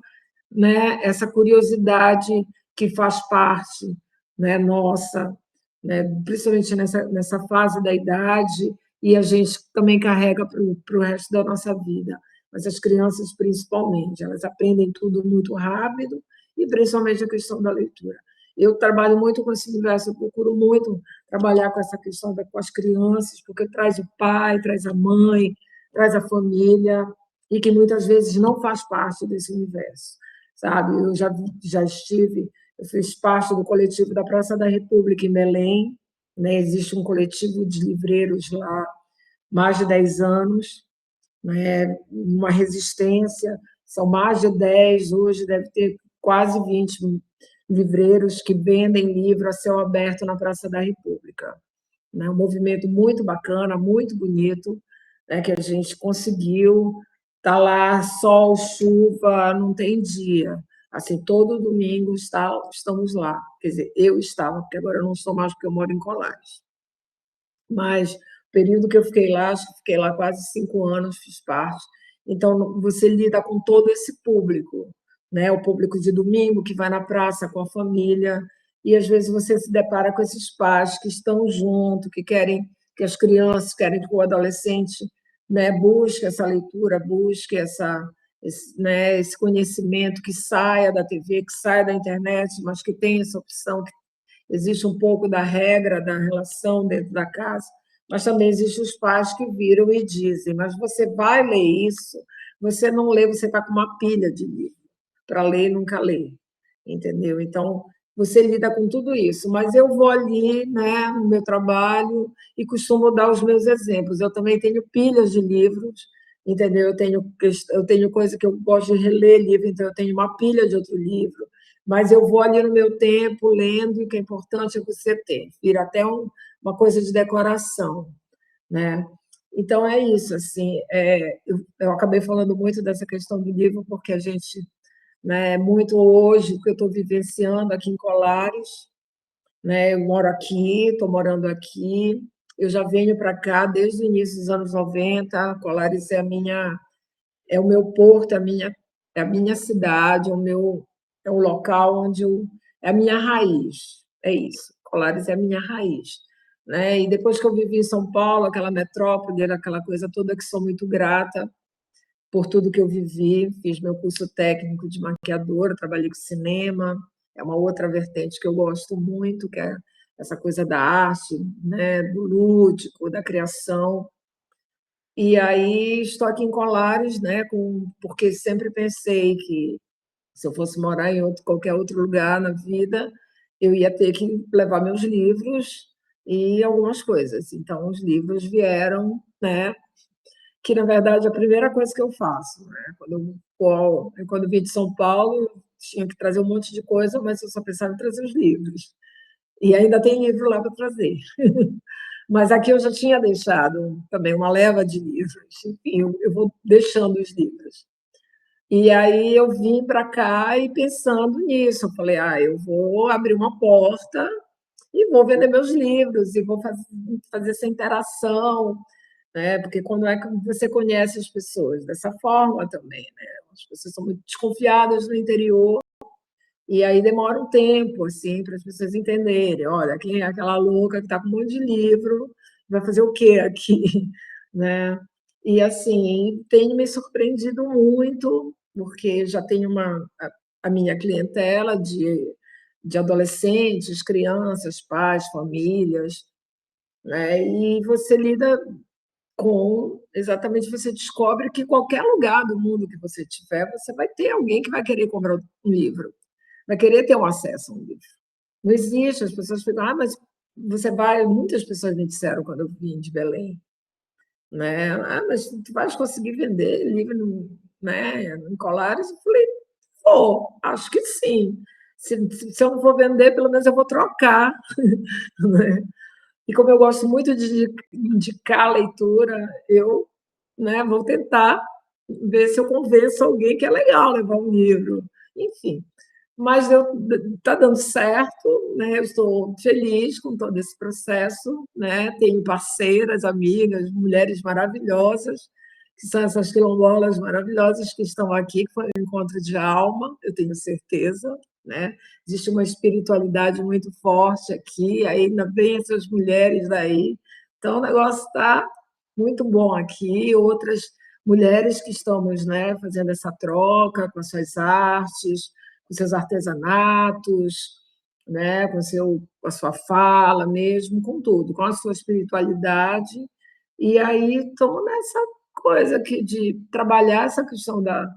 né, essa curiosidade que faz parte, né, nossa, né, principalmente nessa fase da idade, e a gente também carrega para o resto da nossa vida. Mas as crianças, principalmente, elas aprendem tudo muito rápido, e principalmente a questão da leitura. Eu trabalho muito com esse universo, eu procuro muito trabalhar com essa questão com as crianças, porque traz o pai, traz a mãe, traz a família, e que muitas vezes não faz parte desse universo, sabe? Eu já estive, eu fiz parte do coletivo da Praça da República em Belém, né? Existe um coletivo de livreiros lá, mais de 10 anos, né? Uma resistência, são mais de 10, hoje deve ter quase 20 livreiros que vendem livro a céu aberto na Praça da República, né? Um movimento muito bacana, muito bonito, né? Que a gente conseguiu estar lá, sol, chuva, não tem dia. Assim, todo domingo estamos lá. Quer dizer, eu estava, porque agora eu não estou mais, porque eu moro em Colares. Mas o período que eu fiquei lá, acho que fiquei lá quase 5 anos, fiz parte. Então, você lida com todo esse público, né? O público de domingo que vai na praça com a família, e às vezes você se depara com esses pais que estão junto, que querem que as crianças, querem que o adolescente, né, busque essa leitura, busque né, esse conhecimento, que saia da TV, que saia da internet, mas que tenha essa opção, que existe um pouco da regra, da relação dentro da casa, mas também existem os pais que viram e dizem, mas você vai ler isso, você não lê, você está com uma pilha de livro para ler e nunca lê, entendeu? Então, você lida com tudo isso, mas eu vou ali, né, no meu trabalho e costumo dar os meus exemplos. Eu também tenho pilhas de livros, entendeu? Eu tenho coisa que eu gosto de reler livro, então eu tenho uma pilha de outro livro, mas eu vou ali no meu tempo lendo, e o que é importante é você ter, vira até uma coisa de decoração, né? Então é isso, assim, eu acabei falando muito dessa questão do livro porque a gente, né, muito hoje que eu estou vivenciando aqui em Colares, né? Eu moro aqui, estou morando aqui, eu já venho para cá desde o início dos anos 90. Colares é o meu porto, é a minha cidade, é o local onde é a minha raiz, é isso. Colares é a minha raiz, né? E depois que eu vivi em São Paulo, aquela metrópole, aquela coisa toda, que sou muito grata por tudo que eu vivi, fiz meu curso técnico de maquiadora, trabalhei com cinema, é uma outra vertente que eu gosto muito, que é essa coisa da arte, né, do lúdico, da criação. E aí estou aqui em Colares, né, porque sempre pensei que se eu fosse morar em qualquer outro lugar na vida, eu ia ter que levar meus livros e algumas coisas. Então, os livros vieram, né, que na verdade é a primeira coisa que eu faço, né? Quando eu vim de São Paulo, eu tinha que trazer um monte de coisa, mas eu só pensava em trazer os livros. E ainda tem livro lá para trazer. Mas aqui eu já tinha deixado também uma leva de livros. Enfim, eu vou deixando os livros. E aí eu vim para cá e pensando nisso, eu falei, eu vou abrir uma porta e vou vender meus livros e vou fazer essa interação, né? Porque quando é que você conhece as pessoas? Dessa forma também, né? As pessoas são muito desconfiadas no interior e aí demora um tempo, assim, para as pessoas entenderem. Olha, quem é aquela louca que está com um monte de livro, vai fazer o quê aqui, né? E, assim, tenho me surpreendido muito, porque já tenho a minha clientela de adolescentes, crianças, pais, famílias, né? E você lida exatamente, você descobre que qualquer lugar do mundo que você tiver, você vai ter alguém que vai querer comprar um livro, vai querer ter um acesso a um livro. Não existe, as pessoas ficam, mas você vai, muitas pessoas me disseram quando eu vim de Belém, né? Mas tu vais conseguir vender livro, né, em Colares? Eu falei, acho que sim. Se eu não vou vender, pelo menos eu vou trocar, né? E como eu gosto muito de indicar a leitura, eu, né, vou tentar ver se eu convenço alguém que é legal levar um livro. Enfim, mas está dando certo, né? Eu estou feliz com todo esse processo, né? Tenho parceiras, amigas, mulheres maravilhosas, que são essas quilombolas maravilhosas que estão aqui, que foi um encontro de alma, eu tenho certeza, né? Existe uma espiritualidade muito forte aqui, aí ainda vem essas mulheres daí, então o negócio está muito bom aqui, outras mulheres que estamos, né, fazendo essa troca com as suas artes, com seus artesanatos, né, com a sua fala mesmo, com tudo, com a sua espiritualidade. E aí estamos nessa coisa aqui de trabalhar essa questão da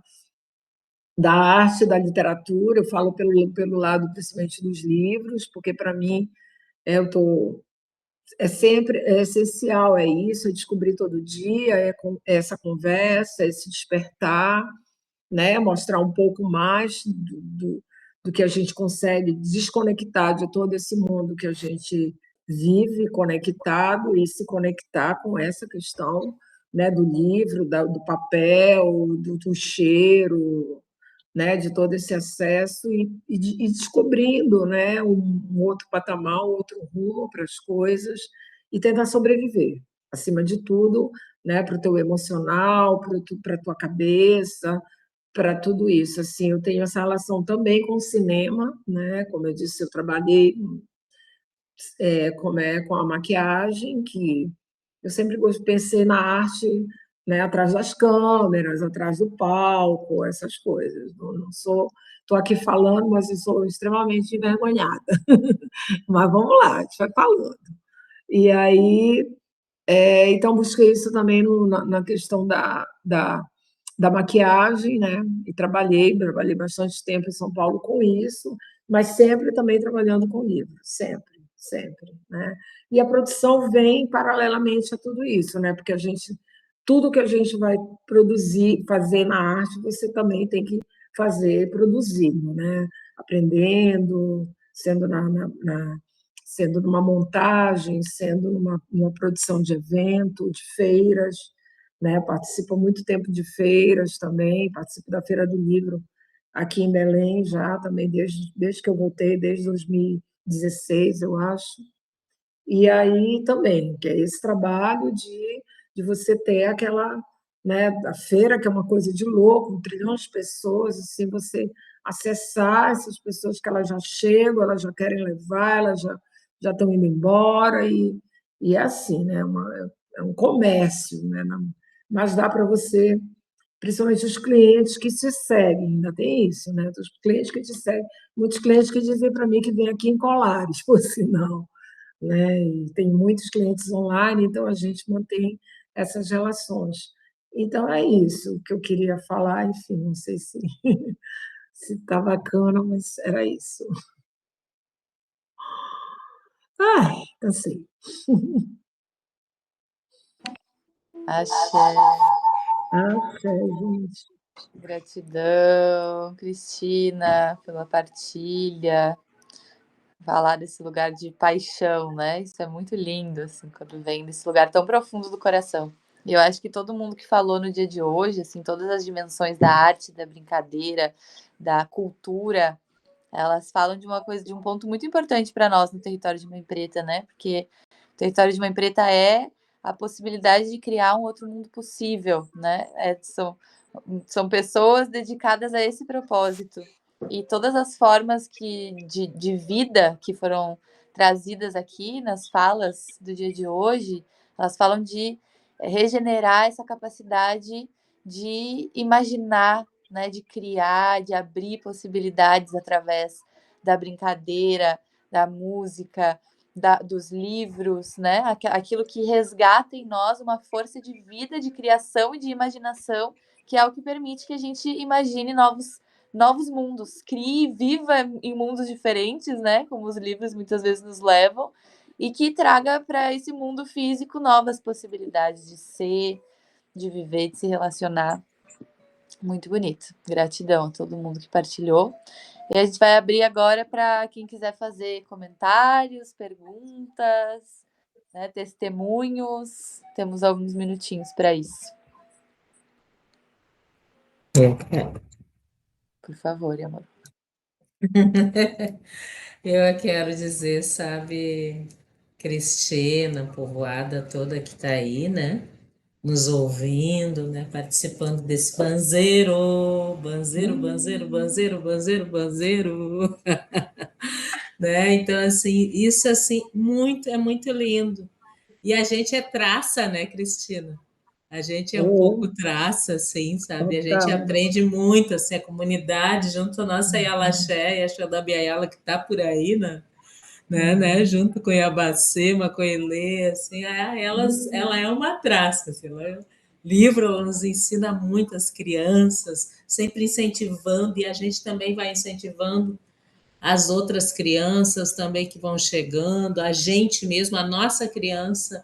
arte, da literatura. Eu falo pelo lado, principalmente, dos livros, porque, para mim, eu tô, sempre essencial, é isso, é descobrir todo dia, é essa conversa, esse despertar, né? Mostrar um pouco mais do que a gente consegue desconectar de todo esse mundo que a gente vive conectado e se conectar com essa questão, né, do livro, do papel, do cheiro, né, de todo esse acesso e descobrindo, né, um outro patamar, um outro rumo para as coisas e tentar sobreviver, acima de tudo, né, para o teu emocional, para a tua cabeça, para tudo isso. Assim, eu tenho essa relação também com o cinema, né? Como eu disse, eu trabalhei com a maquiagem, que eu sempre pensei na arte, né, atrás das câmeras, atrás do palco, essas coisas. Não sou, estou aqui falando, mas eu sou extremamente envergonhada. Mas vamos lá, a gente vai falando. E aí, então, busquei isso também na questão da maquiagem, né? E trabalhei bastante tempo em São Paulo com isso, mas sempre também trabalhando com livros, sempre, sempre, né? E a produção vem paralelamente a tudo isso, né? Porque tudo que a gente vai produzir, fazer na arte, você também tem que fazer produzindo, né? Aprendendo, sendo numa montagem, sendo numa produção de evento, de feiras, né? Participo há muito tempo de feiras também, participo da Feira do Livro aqui em Belém já, também desde que eu voltei, desde 2016, eu acho. E aí também, que é esse trabalho de você ter aquela, né, a feira, que é uma coisa de louco, 1 trilhão de pessoas, assim, você acessar essas pessoas que elas já chegam, elas já querem levar, elas já estão indo embora, e é assim, né, é um comércio, né, mas dá para você, principalmente os clientes que se seguem, ainda tem isso, né, os clientes que te seguem, muitos clientes que dizem para mim que vêm aqui em Colares, por sinal, né? E tem muitos clientes online, então a gente mantém essas relações. Então é isso que eu queria falar, enfim, não sei se se está bacana, mas era isso. Ai, cansei. Axé. Axé, gente. Gratidão, Cristina, pela partilha. Falar desse lugar de paixão, né? Isso é muito lindo, assim, quando vem desse lugar tão profundo do coração. E eu acho que todo mundo que falou no dia de hoje, assim, todas as dimensões da arte, da brincadeira, da cultura, elas falam de uma coisa, de um ponto muito importante para nós no território de Mãe Preta, né? Porque o território de Mãe Preta é a possibilidade de criar um outro mundo possível, né? São pessoas dedicadas a esse propósito. E todas as formas de vida que foram trazidas aqui nas falas do dia de hoje, elas falam de regenerar essa capacidade de imaginar, né, de criar, de abrir possibilidades através da brincadeira, da música, dos livros, né? Aquilo que resgata em nós uma força de vida, de criação e de imaginação, que é o que permite que a gente imagine novos mundos, crie, viva em mundos diferentes, né? Como os livros muitas vezes nos levam, e que traga para esse mundo físico novas possibilidades de ser, de viver, de se relacionar. Muito bonito. Gratidão a todo mundo que partilhou. E a gente vai abrir agora para quem quiser fazer comentários, perguntas, né, testemunhos. Temos alguns minutinhos para isso. Por favor, amor. Eu quero dizer, sabe, Cristina, povoada toda que está aí, né? Nos ouvindo, né? Participando desse banzeiro, banzeiro, banzeiro, banzeiro, banzeiro, banzeiro. Né? Então, assim, isso assim, é muito lindo. E a gente é traça, né, Cristina? A gente é um pouco traça, assim, sabe? A gente aprende muito, assim, a comunidade, junto à nossa Yalaxé e a Xodó-Biayala, que está por aí, né? Junto com Iabacema, com Elê, assim, ela é uma traça, assim, livro, ela nos ensina muito as crianças, sempre incentivando, e a gente também vai incentivando as outras crianças também que vão chegando, a gente mesmo, a nossa criança,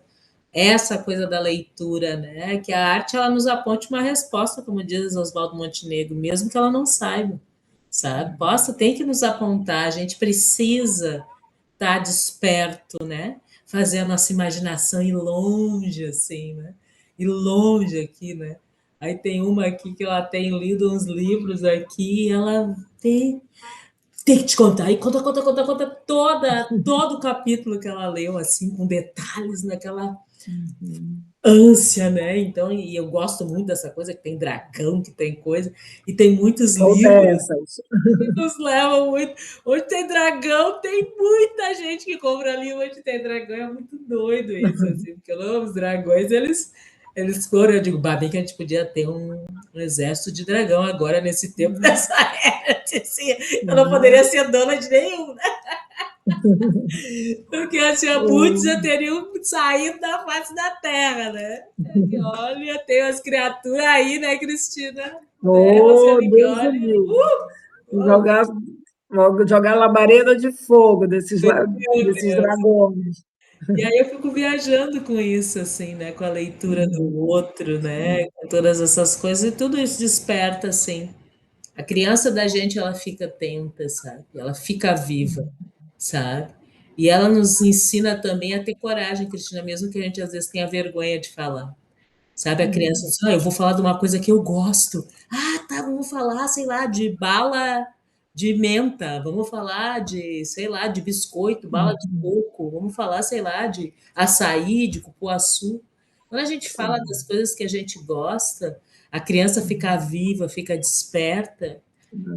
essa coisa da leitura, né? Que a arte ela nos aponte uma resposta, como diz Oswaldo Montenegro, mesmo que ela não saiba, sabe? Tem que nos apontar, a gente precisa estar desperto, né? Fazer a nossa imaginação ir longe, assim, né? Ir longe aqui, né? Aí tem uma aqui que ela tem lido uns livros aqui, e ela tem que te contar. E conta todo o capítulo que ela leu, assim, com detalhes naquela ânsia, né? Então, e eu gosto muito dessa coisa, que tem dragão, que tem coisa, e tem muitos livros que nos levam muito. Onde tem dragão, tem muita gente que compra livro onde tem dragão, é muito doido isso, assim, porque os dragões, eles foram, eu digo, bem que a gente podia ter um exército de dragão agora, nesse tempo, nessa era, assim, eu não poderia ser dona de nenhum, né? Porque assim, muitos já teriam saído da face da terra, né? Olha, tem as criaturas aí, né, Cristina? Deus me livre. Jogar labareda de fogo desses dragões. E aí eu fico viajando com isso, assim, né? Com a leitura do outro, né? Com todas essas coisas, e tudo isso desperta, assim. A criança da gente, ela fica atenta, sabe? Ela fica viva, sabe? E ela nos ensina também a ter coragem, Cristina, mesmo que a gente às vezes tenha vergonha de falar. Sabe, a criança diz, eu vou falar de uma coisa que eu gosto. Ah, tá, vamos falar, sei lá, de bala de menta, vamos falar de, sei lá, de biscoito, bala de coco, vamos falar, sei lá, de açaí, de cupuaçu. Quando a gente fala das coisas que a gente gosta, a criança fica viva, fica desperta,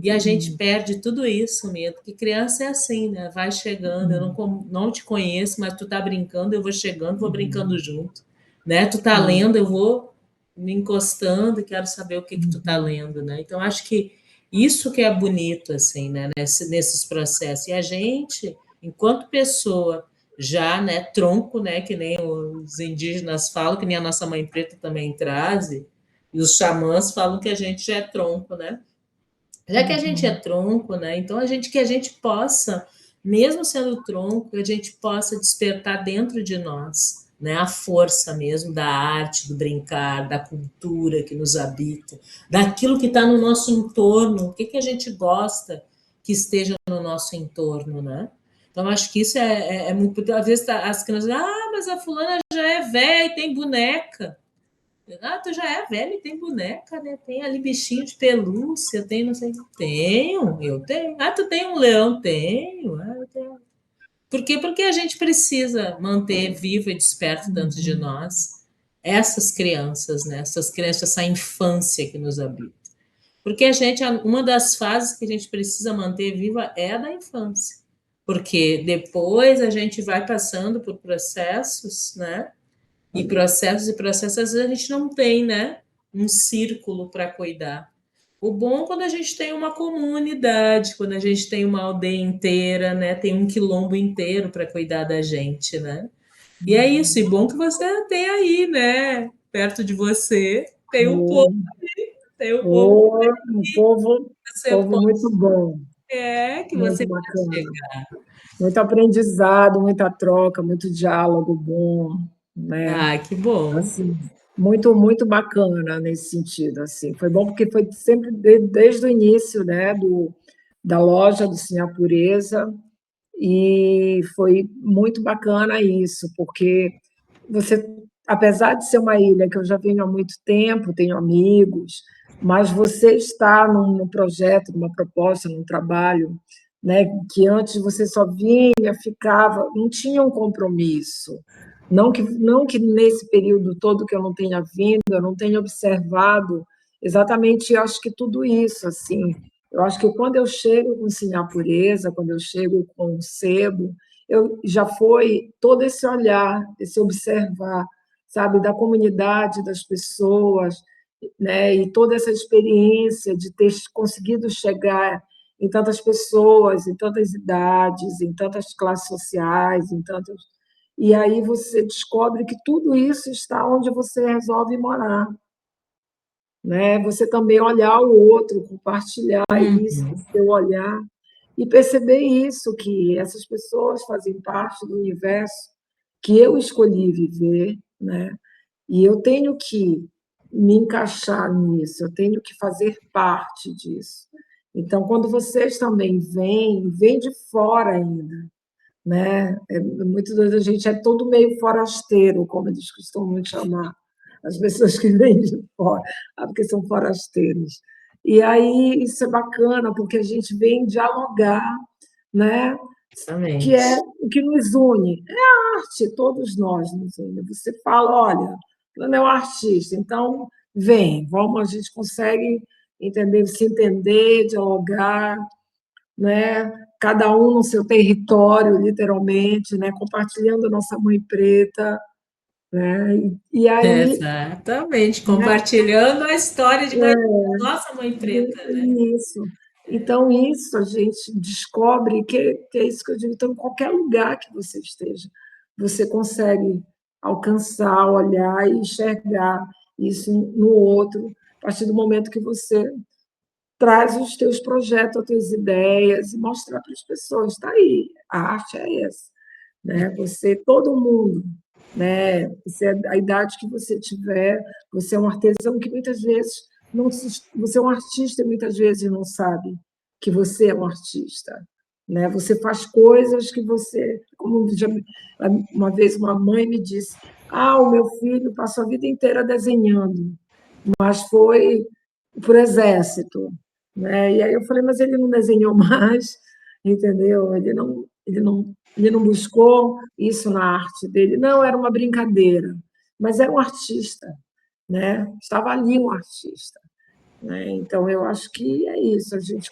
e a gente perde tudo isso mesmo, porque criança é assim, né? Vai chegando, eu não te conheço, mas tu tá brincando, eu vou chegando, vou brincando junto, né? Tu tá lendo, eu vou me encostando e quero saber o que tu tá lendo, né? Então, acho que isso que é bonito, assim, né? Nesses processos. E a gente, enquanto pessoa, já, né, tronco, né, que nem os indígenas falam, que nem a nossa mãe preta também traz, e os xamãs falam que a gente já é tronco, né? Já que a gente é tronco, né? Então que a gente possa, mesmo sendo tronco, que a gente possa despertar dentro de nós, né? A força mesmo da arte, do brincar, da cultura que nos habita, daquilo que está no nosso entorno, o que a gente gosta que esteja no nosso entorno, né? Então, acho que isso é muito. Às vezes as crianças dizem, mas a fulana já é velha e tem boneca. Tu já é velho e tem boneca, né? Tem ali bichinho de pelúcia, tem não sei. Eu tenho. Tu tem um leão? Tenho. Eu tenho. Por quê? Porque a gente precisa manter vivo e desperto dentro de nós essas crianças, né? Essas crianças, essa infância que nos habita. Porque uma das fases que a gente precisa manter viva é a da infância. Porque depois a gente vai passando por processos, né? E processos, às vezes a gente não tem, né? Um círculo para cuidar. O bom é quando a gente tem uma comunidade, quando a gente tem uma aldeia inteira, né? Tem um quilombo inteiro para cuidar da gente, né? E é isso, e bom que você tem aí, né? Perto de você, tem um povo Um povo, que você povo muito bom, que muito você pode bacana. chegar. Muito aprendizado, muita troca, muito diálogo bom, né? Ah, que bom. Assim, muito, muito bacana nesse sentido, assim. Foi bom porque foi sempre desde o início, né, da loja do Sim a Pureza, e foi muito bacana isso, porque você, apesar de ser uma ilha que eu já venho há muito tempo, tenho amigos, mas você está num projeto, numa proposta, num trabalho, né, que antes você só vinha, ficava, não tinha um compromisso. Não que nesse período todo que eu não tenha vindo, eu não tenha observado exatamente, eu acho que tudo isso, assim. Eu acho que quando eu chego com Sim a Pureza, quando eu chego com o sebo, eu já foi todo esse olhar, esse observar, sabe, da comunidade, das pessoas, né, e toda essa experiência de ter conseguido chegar em tantas pessoas, em tantas idades, em tantas classes sociais, em tantas. E aí você descobre que tudo isso está onde você resolve morar, né? Você também olhar o outro, compartilhar isso, o Uhum. seu olhar e perceber isso, que essas pessoas fazem parte do universo que eu escolhi viver, né? E eu tenho que me encaixar nisso, eu tenho que fazer parte disso. Então, quando vocês também vêm de fora ainda, né? Muitas vezes a gente é todo meio forasteiro, como eles costumam chamar, as pessoas que vêm de fora, porque são forasteiros. E aí isso é bacana, porque a gente vem dialogar, né? Que é Exatamente. o que nos une. É a arte, todos nós nos une. Você fala, olha, não é um artista, então vem, vamos, a gente consegue entender, se entender, dialogar, né? Cada um no seu território, literalmente, né? Compartilhando a nossa mãe preta, né? E aí, Exatamente. né? Compartilhando a história de nossa mãe preta, né? Isso. Então, isso a gente descobre que é isso que eu digo. Então, em qualquer lugar que você esteja, você consegue alcançar, olhar e enxergar isso no outro, a partir do momento que você traz os teus projetos, as tuas ideias e mostrar para as pessoas, está aí, a arte é essa, né? Você, todo mundo, né? Você, a idade que você tiver, você é um artesão que muitas vezes não você é um artista e muitas vezes não sabe que você é um artista, né? Você faz coisas que você, como uma vez uma mãe me disse, o meu filho passou a vida inteira desenhando, mas foi por exército, né? E aí eu falei, mas ele não desenhou mais, entendeu? Ele não buscou isso na arte dele. Não, era uma brincadeira, mas era um artista, né? Estava ali um artista, né? Então eu acho que é isso, a gente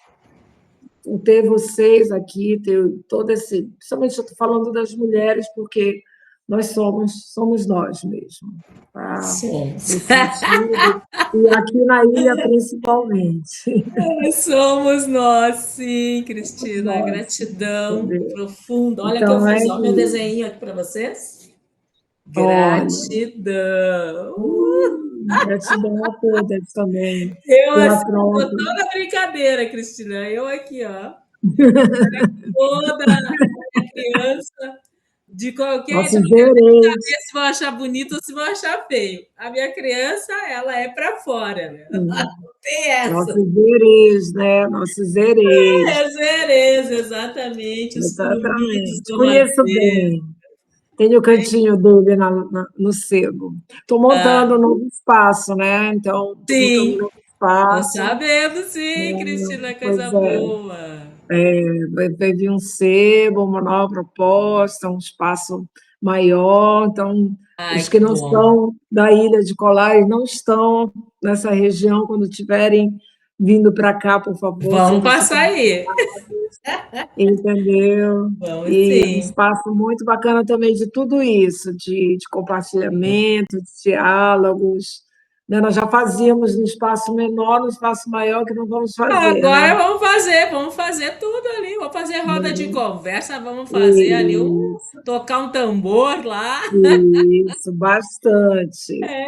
ter vocês aqui, ter todo esse, principalmente eu estou falando das mulheres porque nós somos nós mesmo, tá? Somos. Nesse sentido, e aqui na ilha principalmente. Somos nós, sim, Cristina. Nós, Gratidão entendeu? profunda. Olha que eu Então é fiz, ó, meu isso. desenho aqui para vocês. Olha, Gratidão. gratidão a todas também Eu pela assim, troca. toda brincadeira, Cristina. Eu aqui, ó, toda criança de qualquer Nossos idade, gerês, se vão achar bonito ou se vão achar feio. A minha criança, ela é para fora, né? Ela não tem essa. nossos gerês, né? Nossos gerês, É Zereza, exatamente, os curumins exatamente. do Conheço Madeira. bem. Tem o cantinho dele no sebo. Estou montando um novo espaço, né? Então, estou montando um Sim, novo tô espaço. sabendo, sim, Cristina, coisa Pois é, boa. vai vir um sebo, uma nova proposta, um espaço maior. Então, Ai, os que que não bom. são da Ilha de Colares não estão nessa região, quando estiverem vindo para cá, por favor, Vamos sejam super passar aí. entendeu? Vamos E um sim. espaço muito bacana também de tudo isso, de compartilhamento, de diálogos, né? Nós já fazíamos no espaço menor, no espaço maior, que não vamos fazer, Agora né? vamos fazer tudo ali. Vamos fazer roda de conversa, vamos fazer ali tocar um tambor lá. Isso, bastante. É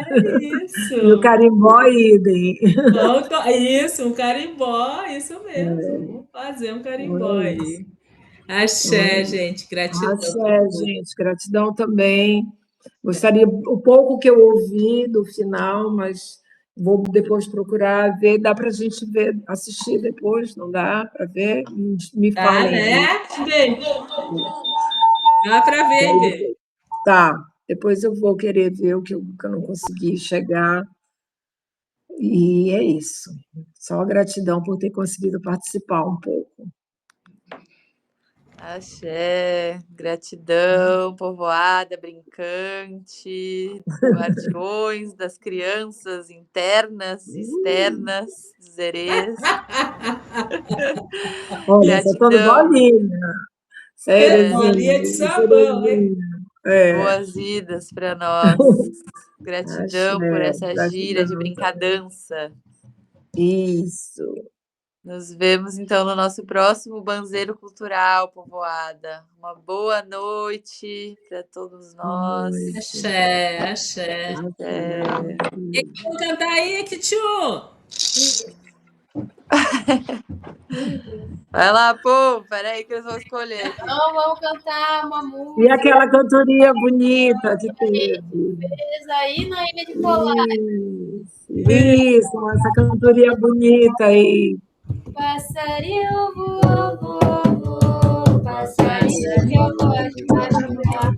isso. E o carimbó, idem. Isso, um carimbó, isso mesmo. Vamos fazer um carimbó aí. Axé, gente, gratidão. Axé, gente, gratidão também. Gostaria, o pouco que eu ouvi do final, mas vou depois procurar ver. Dá para a gente ver, assistir depois, não dá para ver? Me falem. Né, bem? Dá para ver, bem. Tá, depois eu vou querer ver o que eu não consegui chegar. E é isso. Só gratidão por ter conseguido participar um pouco. Axé, gratidão, povoada, brincante, guardiões das crianças internas, externas, dos herês. Olha, você toda bolinha. Bolinha de sabão, hein? Boas idas para nós. Gratidão por essa gira de brincadança. Isso. Nos vemos, então, no nosso próximo Banzeiro Cultural, povoada. Uma boa noite para todos nós. Axé, axé. E vamos cantar aí, Kichu? Vai lá, pô, peraí que eles vão escolher. Então, vamos cantar uma música. E aquela cantoria bonita que teve. Aí na Ilha de Polar. Isso, essa cantoria bonita aí. Passarinho voa, voa, voa, passarinho que eu gosto de machucar.